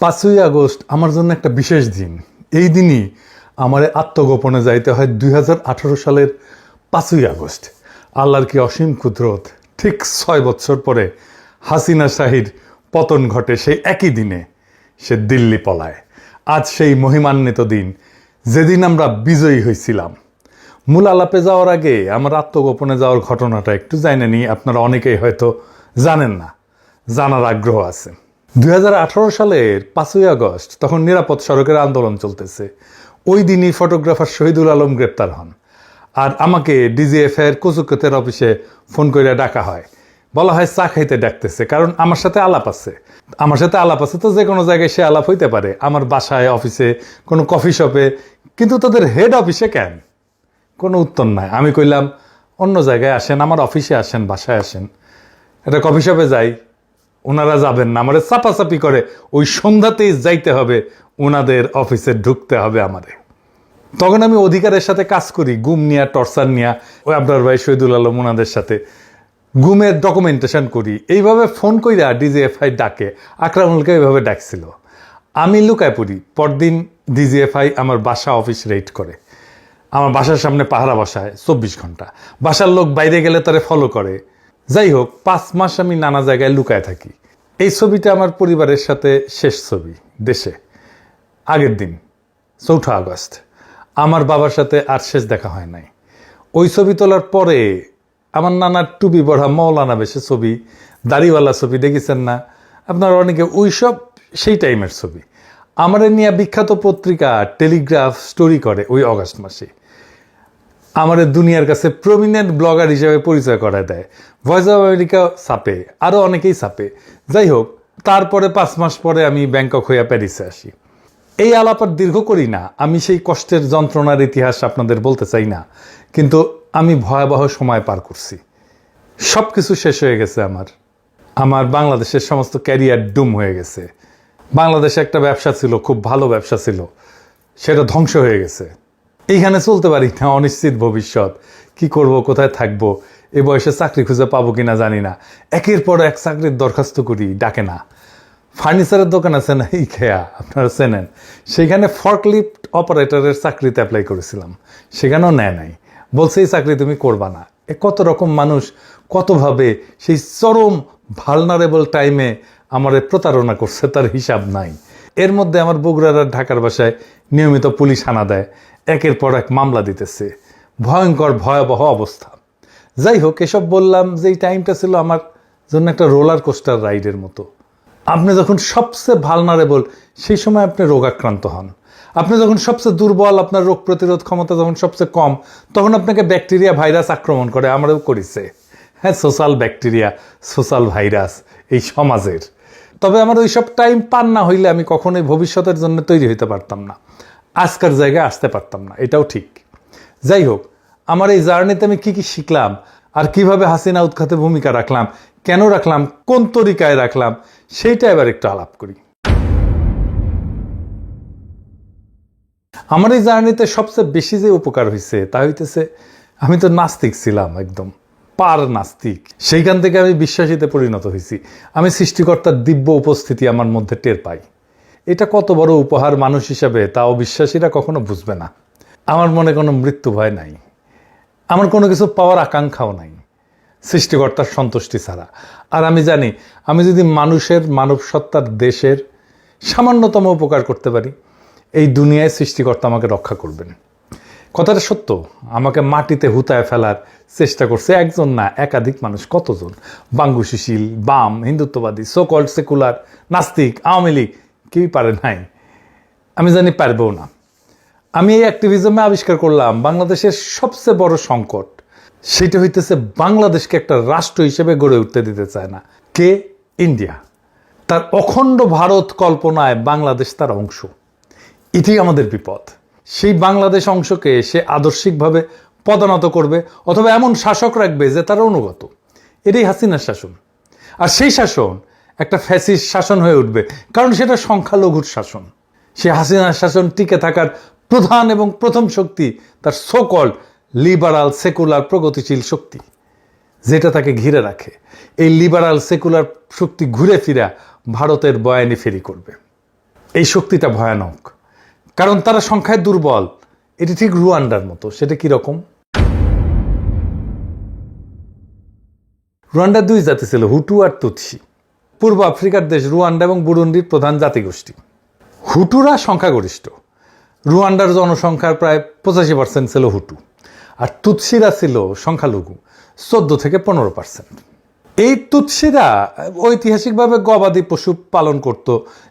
5ই August আমার জন্য একটা বিশেষ দিন। এই দিনই আমার আত্মগোপনে যাইতে হয় 2018 সালের 5ই আগস্ট। আল্লাহর কি অসীম কুদরত, ঠিক 6 বছর পরে হাসিনা শাহীর পতন ঘটে সেই একই দিনে। সে দিল্লি পলায়। আজ সেই মহিমান্বিত দিন, যেদিন আমরা বিজয়ী হয়েছিলাম। মূল আলাপে যাওয়ার আগে আমার আত্মগোপনে যাওয়ার ঘটনাটা একটু জানেন নি, আপনারা অনেকেই হয়তো জানেন না, জানার আগ্রহ আছে। 2018 সালের 5ই আগস্ট তখন নিরাপদ সড়কের আন্দোলন চলতেছে। ওই দিনই ফটোগ্রাফার শহীদুল আলম গ্রেপ্তার হন। আর আমাকে ডিজিএফআই এর কচুক্ষেতের অফিসে ফোন করে ডাকা হয়। বলা হয় চা খাইতে ডাকতেছে, কারণ আমার সাথে আলাপ আছে। আমার সাথে আলাপ আছে তো যে কোনো জায়গায় সে আলাপ হইতে পারে, আমার বাসায়, অফিসে, কোনো কফি শপে। কিন্তু তাদের হেড অফিসে কেন? কোনো উত্তর নাই। আমি কইলাম অন্য জায়গায় আসেন, আমার অফিসে আসেন, বাসায় আসেন, একটা কফি শপে যাই। ওনারা যাবেন না, আমারে চাপাচাপি করে ওই সন্ধ্যাতেই যাইতে হবে, ওনাদের অফিসে ঢুকতে হবে আমারে। তখন আমি অধিকারের সাথে কাজ করি, গুম নিয়া, টর্চার নিয়া, ওই আবরার ভাই, শহীদুল আলম, ওনাদের সাথে গুমের ডকুমেন্টেশন করি। এইভাবে ফোন কইরা ডিজিএফআই ডাকে। আকরামুলকে এইভাবে ডাকছিল। আমি লুকায় পড়ি। পরদিন ডিজিএফআই আমার বাসা অফিস রেড করে। আমার বাসার সামনে পাহারা বসায় 24 ঘন্টা। বাসার লোক বাইরে গেলে তারে ফলো করে। যাই হোক, 5 মাস আমি নানা জায়গায় লুকায় থাকি। এই ছবিটা আমার পরিবারের সাথে শেষ ছবি দেশে। আগের দিন 4 আগস্ট আমার বাবার সাথে আর শেষ দেখা হয় নাই। ওই ছবি তোলার পরে আমার নানার টুপি পড়া মৌলানা বেশে ছবি, দাড়িওয়ালা ছবি দেখেছেন না আপনারা অনেকে? ওইসব সেই টাইমের ছবি। আমার নিয়ে বিখ্যাত পত্রিকা টেলিগ্রাফ স্টোরি করে ওই অগাস্ট মাসে। আমার দুনিয়ার কাছে প্রমিনেন্ট ব্লগার হিসেবে পরিচয় করায় দেয়। ভয়েস অফ আমেরিকা ছাপে, আরও অনেকেই ছাপে। যাই হোক, তারপরে 5 মাস পরে আমি ব্যাংকক হইয়া প্যারিসে আসি। এই আলাপ আর দীর্ঘ করি না। আমি সেই কষ্টের যন্ত্রণার ইতিহাস আপনাদের বলতে চাই না, কিন্তু আমি ভয়াবহ সময় পার করছি। সব কিছু শেষ হয়ে গেছে। আমার বাংলাদেশের সমস্ত ক্যারিয়ার ডুম হয়ে গেছে। বাংলাদেশে একটা ব্যবসা ছিল, খুব ভালো ব্যবসা ছিল, সেটা ধ্বংস হয়ে গেছে। এইখানে চলতে পারি না, অনিশ্চিত ভবিষ্যৎ। কি করব, কোথায় থাকবো, এ বয়সে চাকরি খুঁজে পাবো কিনা জানি না। একের পর এক চাকরির দরখাস্ত করি, ডাকে না। ফার্নিচারের দোকান আছে না, এই খেয়া, আপনারা চেনেন, সেখানে ফর্কলিফট অপারেটরের চাকরিতে অ্যাপ্লাই করেছিলাম, সেখানেও নেয় নাই। বলছে এই চাকরি তুমি করবা না। কত রকম মানুষ কতভাবে সেই চরম ভালনারেবল টাইমে আমার প্রতারণা করছে, তার হিসাব নাই। এর মধ্যে আমার বগুড়ার আর ঢাকার বাসায় নিয়মিত পুলিশ হানা দেয়, একের পর এক মামলা দিতেছে। ভয়ঙ্কর ভয়াবহ অবস্থা। যাই হোক, এসব বললাম যে এই টাইমটা ছিল আমার জন্য একটা রোলার কোস্টার রাইডের মতো। আপনি যখন সবচেয়ে ভালনারেবল, সেই সময় আপনি রোগাক্রান্ত হন। আপনি যখন সবচেয়ে দুর্বল, আপনার রোগ প্রতিরোধ ক্ষমতা যখন সবচেয়ে কম, তখন আপনাকে ব্যাকটেরিয়া, ভাইরাস আক্রমণ করে। আমারও করেছে। হ্যাঁ, সোশ্যাল ব্যাকটেরিয়া, সোশ্যাল ভাইরাস এই সমাজের। তবে আমার ওই সব টাইম পার না হইলে আমি কখনোই ভবিষ্যতের জন্য তৈরি হইতে পারতাম না, আজকের জায়গায় আসতে পারতাম না, এটাও ঠিক। যাই হোক, আমার এই জার্নিতে আমি কি কি শিখলাম, আর কিভাবে হাসিনা উৎখাতে ভূমিকা রাখলাম, কেন রাখলাম, কোন তরিকায় রাখলাম, সেইটা এবার একটু আলাপ করি। আমার এই জার্নিতে সবচেয়ে বেশি যে উপকার হয়েছে তা হইতেছে, আমি তো নাস্তিক ছিলাম, একদম পার নাস্তিক। সেইখান থেকে আমি বিশ্বাসীতে পরিণত হয়েছি। আমি সৃষ্টিকর্তার দিব্য উপস্থিতি আমার মধ্যে টের পাই। এটা কত বড় উপহার মানুষ হিসাবে, তা অবিশ্বাসীরা কখনো বুঝবে না। আমার মনে কোনো মৃত্যু ভয় নাই, আমার কোনো কিছু পাওয়ার আকাঙ্ক্ষাও নাই সৃষ্টিকর্তার সন্তুষ্টি ছাড়া। আর আমি জানি, আমি যদি মানুষের, মানব সত্তার, দেশের সামান্যতম উপকার করতে পারি, এই দুনিয়ায় সৃষ্টিকর্তা আমাকে রক্ষা করবেন। কথাটা সত্য। আমাকে মাটিতে হুতায় ফেলার চেষ্টা করছে একজন না, একাধিক মানুষ। কতজন? বাঙ্গু সুশীল, বাম, হিন্দুত্ববাদী, সো কল্ড সেকুলার, নাস্তিক, আওয়ামী লীগ, কেউই পারে নাই। আমি জানি পারবেও না। আমি এই অ্যাক্টিভিজমে আবিষ্কার করলাম বাংলাদেশের সবচেয়ে বড় সংকট। সেটা হইতেছে বাংলাদেশকে একটা রাষ্ট্র হিসেবে গড়ে উঠতে দিতে চায় না কে? ইন্ডিয়া। তার অখণ্ড ভারত কল্পনায় বাংলাদেশ তার অংশ। এটাই আমাদের বিপদ। সেই বাংলাদেশ অংশকে সে আদর্শিকভাবে পদানত করবে, অথবা এমন শাসক রাখবে যে তার অনুগত। এটাই হাসিনার শাসন। আর সেই শাসন একটা ফ্যাসিস্ট শাসন হয়ে উঠবে, কারণ সেটা সংখ্যালঘুর শাসন। সে হাসিনার শাসন টিকে থাকার প্রধান এবং প্রথম শক্তি তার সো কল্ড লিবারাল, সেকুলার, প্রগতিশীল শক্তি, যেটা তাকে ঘিরে রাখে। এই লিবারাল, সেকুলার শক্তি ঘুরে ফিরা ভারতের বয়ানি ফেরি করবে। এই শক্তিটা ভয়ানক, কারণ তারা সংখ্যায় দুর্বল। এটি ঠিক রুয়ান্ডার মতো। সেটা কিরকম? রুয়ান্ডার দুই জাতি ছিল, হুটু আর তুৎসি। পূর্ব আফ্রিকার দেশ রুয়ান্ডা এবং বুরুন্ডির প্রধান জাতিগোষ্ঠী। হুটুরা সংখ্যাগরিষ্ঠ। রুয়ান্ডার জনসংখ্যার প্রায় 85% ছিল হুটু, আর তুৎসিরা ছিল সংখ্যালঘু, 14 থেকে 15%। এই তুৎসিরা ঐতিহাসিকভাবে গবাদি পশু পালন করত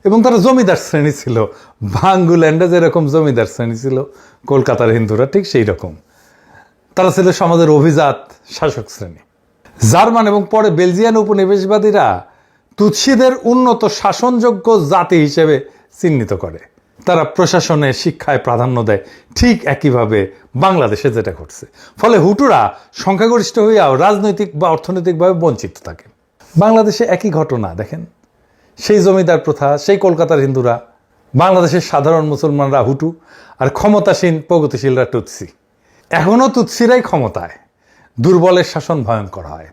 এবং তারা জমিদার শ্রেণী ছিল। বাঙ্গুল্যান্ডে যেরকম জমিদার শ্রেণী ছিল কলকাতার হিন্দুরা, ঠিক সেই রকম তারা ছিল সমাজের অভিজাত শাসক শ্রেণী। জার্মান এবং পরে বেলজিয়ান উপনিবেশবাদীরা তুৎসিদের উন্নত শাসনযোগ্য জাতি হিসেবে চিহ্নিত করে। তারা প্রশাসনে, শিক্ষায় প্রাধান্য দেয়, ঠিক একইভাবে বাংলাদেশে যেটা ঘটছে। ফলে হুটুরা সংখ্যাগরিষ্ঠ হইয়াও রাজনৈতিক বা অর্থনৈতিকভাবে বঞ্চিত থাকে। বাংলাদেশে একই ঘটনা দেখেন, সেই জমিদার প্রথা, সেই কলকাতার হিন্দুরা, বাংলাদেশের সাধারণ মুসলমানরা হুটু, আর ক্ষমতাসীন প্রগতিশীলরা তুৎসি। এখনও তুৎসিরাই ক্ষমতায়। দুর্বলের শাসন ভয়ঙ্কর হয়,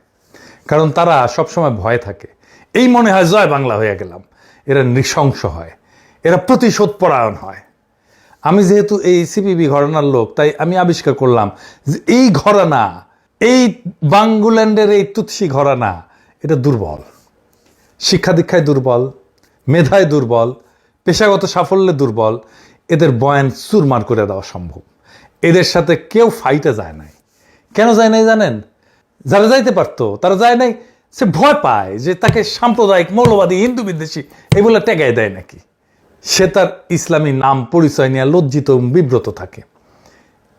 কারণ তারা সবসময় ভয়ে থাকে। এই মনে হয় জয় বাংলা হয়ে গেলাম। এরা নৃশংস হয়, এরা প্রতিশোধ পরায়ণ হয়। আমি যেহেতু এই সিপিবি ঘরানার লোক, তাই আমি আবিষ্কার করলাম যে এই ঘরানা, এই বাঙ্গুল্যান্ডের এই তুৎসি ঘরানা, এটা দুর্বল। শিক্ষা দীক্ষায় দুর্বল, মেধায় দুর্বল, পেশাগত সাফল্যে দুর্বল। এদের বয়ান চুরমার করে দেওয়া সম্ভব। এদের সাথে কেউ ফাইটে যায় নাই। কেন যায় নাই জানেন? যারা যাইতে পারতো তারা যায় নাই। সে ভয় পায় যে তাকে সাম্প্রদায়িক, মৌলবাদী, হিন্দু বিদ্বেষী এগুলো টেকায় দেয় নাকি। সে তার ইসলামী নাম পরিচয় নিয়ে লজ্জিত এবং বিব্রত থাকে।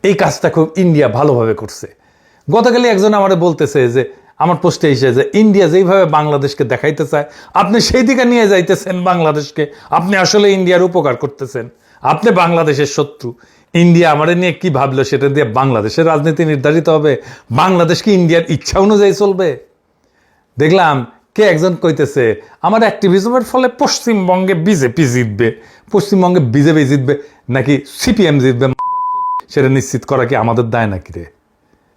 এই কাজটা খুব ইন্ডিয়া ভালোভাবে করছে। গতকালই একজন আমারে বলতেছে যে, আমার পোস্টে এসে, যে ইন্ডিয়া যেইভাবে বাংলাদেশকে দেখাইতে চায়, আপনি সেই দিকে নিয়ে যাইতেছেন বাংলাদেশকে। আপনি আসলে ইন্ডিয়ার উপকার করতেছেন, আপনি বাংলাদেশের শত্রু। ইন্ডিয়া আমাদের নিয়ে কি ভাবলো সেটা দিয়ে বাংলাদেশের রাজনীতি নির্ধারিত হবে? বাংলাদেশ কি ইন্ডিয়ার ইচ্ছা অনুযায়ী চলবে? দেখলাম কে একজন কইতেছে, আমার অ্যাক্টিভিজমের ফলে পশ্চিমবঙ্গে বিজেপি জিতবে। পশ্চিমবঙ্গে বিজেপি জিতবে নাকি সিপিএম জিতবে, সেটা নিশ্চিত করা কি আমাদের দায় নাকি রে,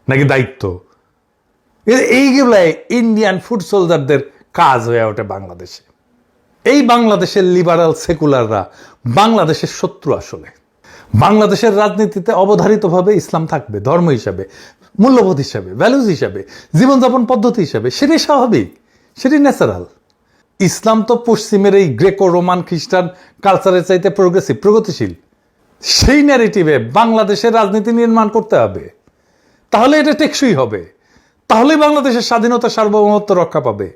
নাকি দায়িত্ব? এইগুলাই ইন্ডিয়ান ফুড সোলজারদের কাজ হয়ে ওঠে বাংলাদেশে। এই বাংলাদেশের লিবারাল সেকুলাররা বাংলাদেশের শত্রু। আসলে বাংলাদেশের রাজনীতিতে অবধারিতভাবে ইসলাম থাকবে, ধর্ম হিসাবে, মূল্যবোধ হিসাবে, ভ্যালুজ হিসাবে, জীবনযাপন পদ্ধতি হিসাবে। সেটাই স্বাভাবিক, সেটাই ন্যাচারাল। ইসলাম তো পশ্চিমের এই গ্রেকো রোমান খ্রিস্টান কালচারের চাইতে প্রোগ্রেসিভ, প্রগতিশীল। সেই ন্যারেটিভে বাংলাদেশের রাজনীতি নির্মাণ করতে হবে, তাহলে এটা টেকসই হবে। তাহলেই বাংলাদেশের স্বাধীনতা, সার্বভৌমত্ব রক্ষা পাবে।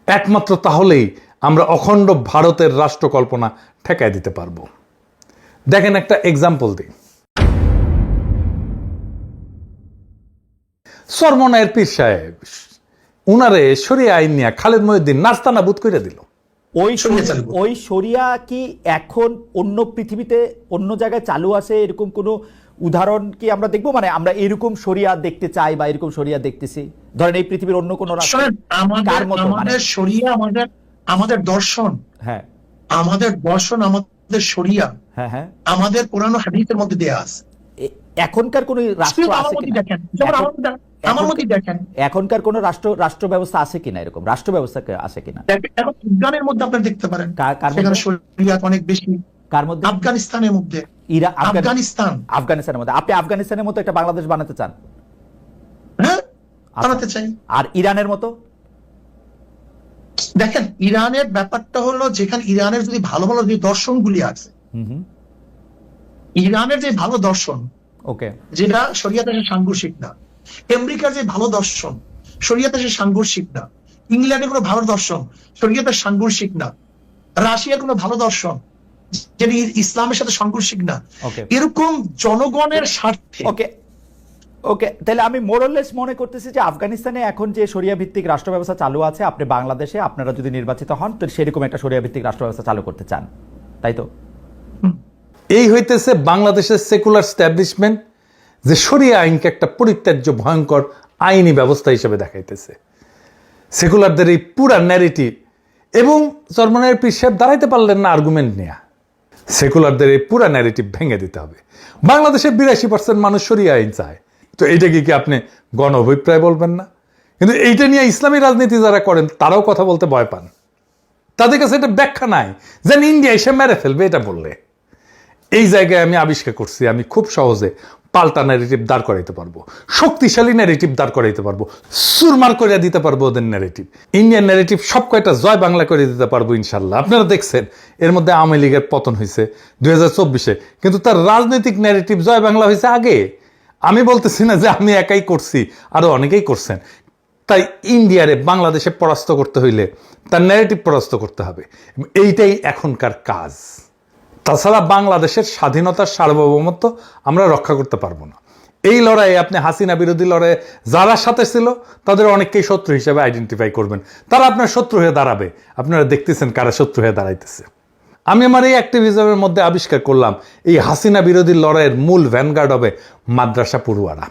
একমাত্র তাহলেই আমরা অখণ্ড ভারতের রাষ্ট্র কল্পনা ঠেকায় দিতে পারবো। দেখেন একটা এক্সাম্পল দিই। চরমনায়ের পীর সাহেব, উনারে শরিয়া আইন নিয়ে খালেদ মহিউদ্দিন নাস্তানাবুদ করে দিল। ওই শরিয়া কি এখন অন্য পৃথিবীতে অন্য জায়গায় চালু আছে? এরকম কোন উদাহরণ কি আমরা দেখবো? মানে আমরা এরকম শরিয়া দেখতে চাই বা এরকম শরিয়া দেখতেছি, ধরেন এই পৃথিবীর অন্য কোন আমাদের শরিয়া, আমাদের দর্শন, হ্যাঁ আমাদের দর্শন, আমাদের শরিয়া, হ্যাঁ হ্যাঁ আমাদের কোরআন ও হাদিসের মধ্যে দেয়া আছে। এখনকার কোন রাষ্ট্র আছে কিনা? আমার মধ্যে দেখেন এখনকার কোন রাষ্ট্র ব্যবস্থা আছে কিনা, এরকম রাষ্ট্র ব্যবস্থা আছে কিনা? আফগানের মধ্যে আপনারা দেখতে পারেন, সেখানে শরিয়া অনেক বেশি। কার মধ্যে? আফগানিস্তানের মধ্যে। আফগানিস্তানের মধ্যে। আপনি আফগানিস্তানের মতো একটা বাংলাদেশ বানাতে চান? হ্যাঁ, বানাতে চাই। আর ইরানের মতো? দেখেন, ইরানের ব্যাপারটা হলো, যেখানে ইরানের যদি ভালো ভালো যে দর্শনগুলি আছে, ইরানের যে ভালো দর্শন, ওকে, যেটা শরিয়াতে সাংঘর্ষিক না। আমেরিকার যে ভালো দর্শন, শরিয়াতে সাংঘর্ষিক না। ইংল্যান্ডের কোনো ভালো দর্শন, শরিয়াতে সাংঘর্ষিক না। রাশিয়ার কোনো ভালো দর্শন, যেটা ইসলামের সাথে সাংঘর্ষিক না। এরকম জনগণের স্বার্থে। ওকে ওকে, তাহলে আমি মোরলেস মনে করতেছি যে আফগানিস্তানে এখন যে শরিয়া ভিত্তিক রাষ্ট্র ব্যবস্থা চালু আছে, আপনি বাংলাদেশে আপনারা যদি নির্বাচিত হন তো সেরকম একটা শরিয়া ভিত্তিক রাষ্ট্র ব্যবস্থা চালু করতে চান, তাই তো? এই হইতেছে বাংলাদেশের সেকুলার স্ট্যাবলিশমেন্ট, যে শরিয়া আইনকে একটা পরিত্যাজ্য ভয়ঙ্কর আইনি ব্যবস্থা হিসেবে দেখাইতেছে। সেকুলারদের এই পুরা ন্যারেটিভ, এবং চরমনায়ের পীর সাহেব দাঁড়াইতে পারলেন না আর্গুমেন্ট নিয়ে। সেকুলারদের এই পুরা ন্যারেটিভ ভেঙে দিতে হবে। বাংলাদেশের 82% মানুষ শরিয়া আইন চায়, তো এইটাকে কি আপনি গণ অভিপ্রায় বলবেন না? কিন্তু এইটা নিয়ে ইসলামী রাজনীতি যারা করেন তারাও কথা বলতে ভয় পান। তাদের কাছে এটা ব্যাখ্যা নাই, যেন ইন্ডিয়া এসে মেরে ফেলবে এটা বললে। এই জায়গায় আমি আবিষ্কার করছি আমি খুব সহজে পাল্টা ন্যারেটিভ দাঁড় করাইতে পারবো, শক্তিশালী ন্যারেটিভ দাঁড় করাইতে পারবো, সুরমার করে দিতে পারবো ওদের ন্যারেটিভ। ইন্ডিয়ান ন্যারেটিভ সব কয়টা জয় বাংলা করে দিতে পারবো ইনশাল্লাহ। আপনারা দেখছেন এর মধ্যে আওয়ামী লীগের পতন হয়েছে 2024-এ, কিন্তু তার রাজনৈতিক ন্যারেটিভ জয় বাংলা হয়েছে আগে। আমি বলতেছি না যে আমি একাই করছি, আরো অনেকেই করছেন। তাই ইন্ডিয়ারে বাংলাদেশে পরাস্ত করতে হইলে তার ন্যারেটিভ পরাস্ত করতে হবে, এইটাই এখনকার কাজ। তাছাড়া বাংলাদেশের স্বাধীনতার সার্বভৌমত্ব আমরা রক্ষা করতে পারবো না। এই লড়াইয়ে আপনি হাসিনা বিরোধী লড়াইয়ে যারা সাথে ছিল তাদের অনেককেই শত্রু হিসেবে আইডেন্টিফাই করবেন, তারা আপনার শত্রু হয়ে দাঁড়াবে। আপনারা দেখতেছেন কারা শত্রু হয়ে দাঁড়াইতেছে। আমি আমার এই অ্যাক্টিভিজমের মধ্যে আবিষ্কার করলাম এই হাসিনা বিরোধী লড়াইয়ের মূল ভ্যানগার্ড হবে মাদ্রাসা পড়ুয়ারা,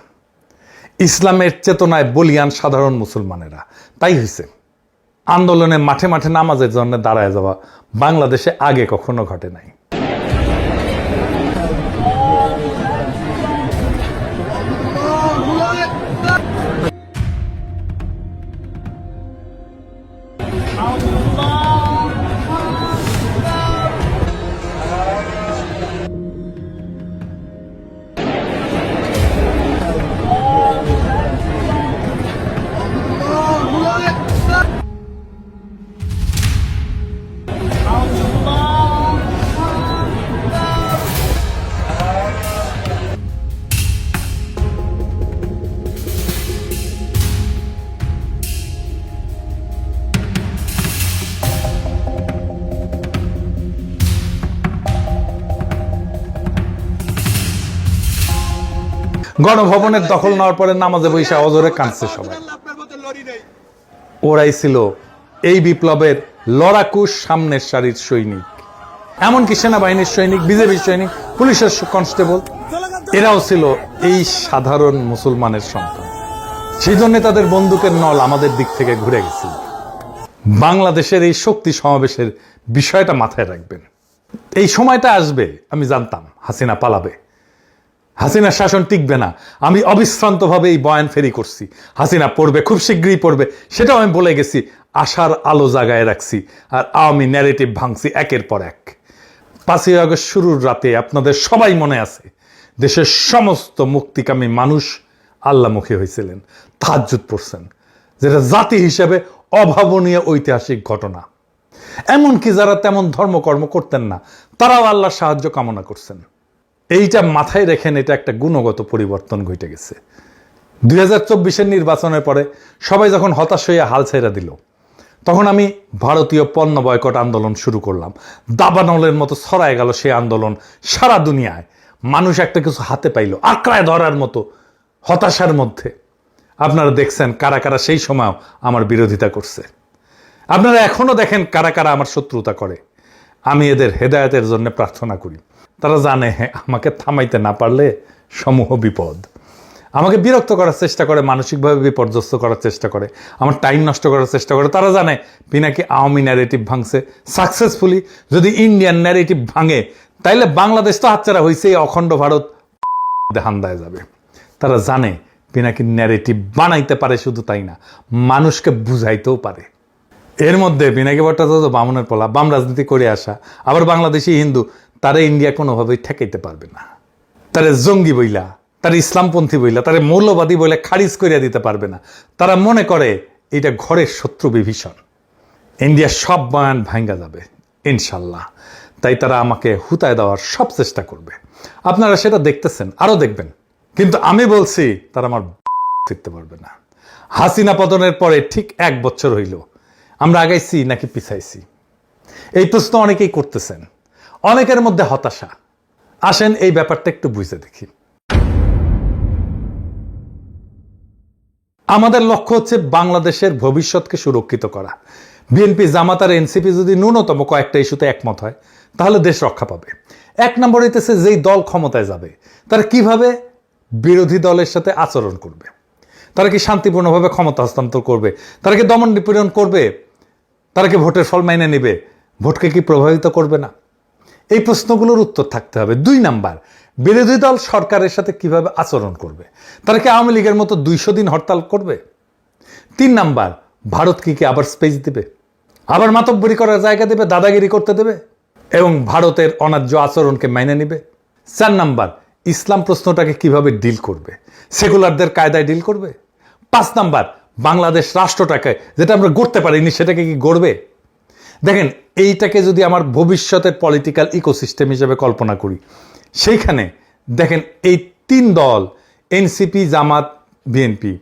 ইসলামের চেতনায় বলিয়ান সাধারণ মুসলমানেরা। তাই হয়েছে আন্দোলনে মাঠে মাঠে নামাজের জন্য দাঁড়ায় যাওয়া বাংলাদেশে আগে কখনো ঘটে নাই। গণভবনের দখল নেওয়ার পরে নামাজে বৈশা অজরে কাঁদছে সবাই। ওরাই ছিল এই বিপ্লবের লড়াকু সামনের সারির সৈনিক, এমনকি সেনাবাহিনীর সৈনিক, বিজেপির সৈনিক, পুলিশের কনস্টেবল, এরাও ছিল এই সাধারণ মুসলমানের সন্তান। সেই জন্য তাদের বন্দুকের নল আমাদের দিক থেকে ঘুরে গেছিল। বাংলাদেশের এই শক্তি সমাবেশের বিষয়টা মাথায় রাখবেন। এই সময়টা আসবে, আমি জানতাম হাসিনা পালাবে, হাসিনার শাসন টিকবে না। আমি অবিশ্রান্তভাবে এই বয়ান ফেরি করছি, হাসিনা পড়বে, খুব শীঘ্রই পড়বে, সেটাও আমি বলে গেছি। আশার আলো জাগায় রাখছি আর আওয়ামী ন্যারেটিভ ভাঙছি একের পর এক। 5ই আগস্ট শুরুর রাতে আপনাদের সবাই মনে আছে দেশের সমস্ত মুক্তিকামী মানুষ আল্লাহমুখী হয়েছিলেন, তাহাজ্জুদ পড়ছেন, যেটা জাতি হিসেবে অভাবনীয় ঐতিহাসিক ঘটনা। এমনকি যারা তেমন ধর্মকর্ম করতেন না তারাও আল্লাহর সাহায্য কামনা করছেন। এইটা মাথায় রেখেন, এটা একটা গুণগত পরিবর্তন ঘটে গেছে। 2024-এর নির্বাচনের পরে সবাই যখন হতাশ হয়ে হাল ছেড়ে দিল, তখন আমি ভারতীয় পণ্য বয়কট আন্দোলন শুরু করলাম। দাবানলের মতো ছড়ায় গেল সেই আন্দোলন সারা দুনিয়ায়। মানুষ একটা কিছু হাতে পাইল আঁকড়ায় ধরার মতো হতাশার মধ্যে। আপনারা দেখছেন কারা কারা সেই সময়ও আমার বিরোধিতা করছে। আপনারা এখনো দেখেন কারা কারা আমার শত্রুতা করে। আমি এদের হেদায়েতের জন্য প্রার্থনা করি। তারা জানে আমাকে থামাইতে না পারলে সমূহ বিপদ। আমাকে বিরক্ত করার চেষ্টা করে, মানসিকভাবে বিপর্যস্ত করার চেষ্টা করে, আমার টাইম নষ্ট করার চেষ্টা করে। তারা জানে পিনাকি আওয়ামী ন্যারেটিভ ভাঙছে সাকসেসফুলি। যদি ইন্ডিয়ান ন্যারেটিভ ভাঙে তাইলে বাংলাদেশ তো হাতছাড়া হয়েছে, অখণ্ড ভারত হান্দায় যাবে। তারা জানে পিনাকি ন্যারেটিভ বানাইতে পারে, শুধু তাই না মানুষকে বুঝাইতেও পারে। এর মধ্যে পিনাকি ভট্টাচার্য বামনের পোলা, বাম রাজনীতি করে আসা, আবার বাংলাদেশি হিন্দু, তারা ইন্ডিয়া কোনোভাবেই ঠেকাইতে পারবে না। তারা জঙ্গি বইলা, তারা ইসলামপন্থী বইলা, তারা মৌলবাদী বইলা খারিজ করিয়া দিতে পারবে না। তারা মনে করে এটা ঘরের শত্রু বিভীষণ, ইন্ডিয়ার সব বয়ান ভাঙ্গা যাবে ইনশাল্লাহ। তাই তারা আমাকে হুতায় দেওয়ার সব চেষ্টা করবে। আপনারা সেটা দেখতেছেন, আরো দেখবেন। কিন্তু আমি বলছি তারা আমার ফিরতে পারবে না। হাসিনা পতনের পরে ঠিক 1 বছর হইল, আমরা আগাইছি নাকি পিছাইছি? এই প্রশ্ন অনেকেই করতেছেন, অনেকের মধ্যে হতাশা। আসেন এই ব্যাপারটা একটু বুঝে দেখি। আমাদের লক্ষ্য হচ্ছে বাংলাদেশের ভবিষ্যৎকে সুরক্ষিত করা। বিএনপি, জামাত আর এনসিপি যদি ন্যূনতম কয়েকটা ইস্যুতে একমত হয় তাহলে দেশ রক্ষা পাবে। 1 নম্বর হইতেছে যেই দল ক্ষমতায় যাবে তারা কিভাবে বিরোধী দলের সাথে আচরণ করবে। তারা কি শান্তিপূর্ণভাবে ক্ষমতা হস্তান্তর করবে? তারা কি দমন নিপীড়ন করবে? তারা কি ভোটের ফল মাইনে নেবে? ভোটকে কি প্রভাবিত করবে না? এই প্রশ্নগুলোর উত্তর থাকতে হবে। 2 নাম্বার, বিরোধী দল সরকারের সাথে কিভাবে আচরণ করবে। তারা কি আওয়ামী লীগের মতো 200 দিন হরতাল করবে? 3 নাম্বার, ভারত কি আবার স্পেস দিবে? আবার মাতব্বরি করার জায়গা দেবে, দাদাগিরি করতে দেবে এবং ভারতের অন্যায্য আচরণকে মেনে নিবে। 4 নাম্বার, ইসলাম প্রশ্নটাকে কিভাবে ডিল করবে, সেকুলারদের কায়দায় ডিল করবে। 5 নাম্বার, বাংলাদেশ রাষ্ট্রটাকে যেটা আমরা গড়তে পারিনি সেটাকে কি গড়বে। দেখেন, এইটাকে যদি আমার ভবিষ্যতের পলিটিক্যাল ইকোসিস্টেম হিসেবে কল্পনা করি, সেইখানে দেখেন এই 3 দল এনসিপি, জামাত, বিএনপি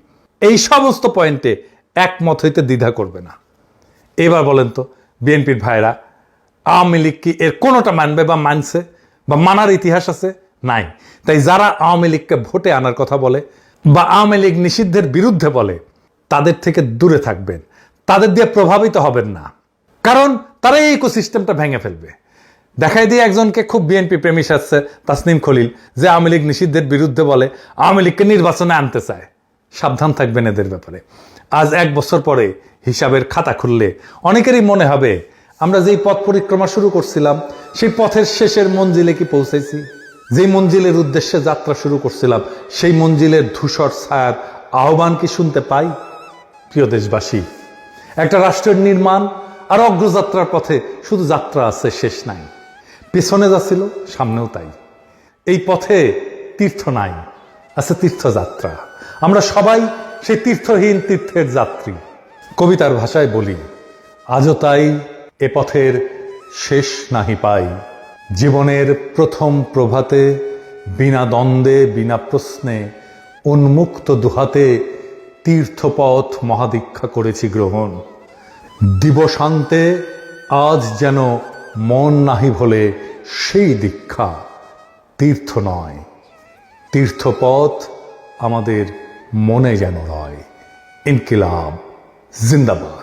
এই সমস্ত পয়েন্টে একমত হইতে দ্বিধা করবে না। এবার বলেন তো বিএনপির ভাইরা, আওয়ামী লীগ কি এর কোনোটা মানবে বা মানছে বা মানার ইতিহাস আছে? নাই। তাই যারা আওয়ামী লীগকে ভোটে আনার কথা বলে বা আওয়ামী লীগ নিষিদ্ধের বিরুদ্ধে বলে, তাদের থেকে দূরে থাকবেন, তাদের দিয়ে প্রভাবিত হবেন না, কারণ তারা এই ইকোসিস্টেমটা ভেঙে ফেলবে। দেখাই দিয়ে একজনকে খুব বিএনপি প্রেমী আসছে, তাসনিম খলিল, যে আওয়ামী লীগ নিষিদ্ধের বিরুদ্ধে বলে, আওয়ামী লীগকে নির্বাচনে আনতে চায়। সাবধান থাকবেন এদের ব্যাপারে। আজ 1 বছর পরে হিসাবের খাতা খুললে অনেকেরই মনে হবে আমরা যেই পথ পরিক্রমা শুরু করছিলাম সেই পথের শেষের মঞ্জিলে কি পৌঁছেছি, যেই মঞ্জিলের উদ্দেশ্যে যাত্রা শুরু করছিলাম সেই মঞ্জিলের ধূসর ছায়ার আহ্বান কি শুনতে পাই? প্রিয় দেশবাসী, একটা রাষ্ট্রের নির্মাণ আর অগ্রযাত্রার পথে শুধু যাত্রা আছে, শেষ নাই। পেছনে যা ছিল সামনেও তাই। এই পথে তীর্থ নাই, আছে তীর্থযাত্রা। আমরা সবাই সেই তীর্থহীন তীর্থের যাত্রী। কবিতার ভাষায় বলি, আজও তাই এ পথের শেষ নাহি পাই। জীবনের প্রথম প্রভাতে বিনা দ্বন্দ্বে বিনা প্রশ্নে উন্মুক্ত দুহাতে তীর্থপথ মহাদীক্ষা করেছি গ্রহণ। দিবসান্তে আজ যেন মন নাহি ভোলে সেই দীক্ষা। তীর্থ নয়, তীর্থপথ আমাদের মনে যেন রয়। ইনকিলাব জিন্দাবাদ।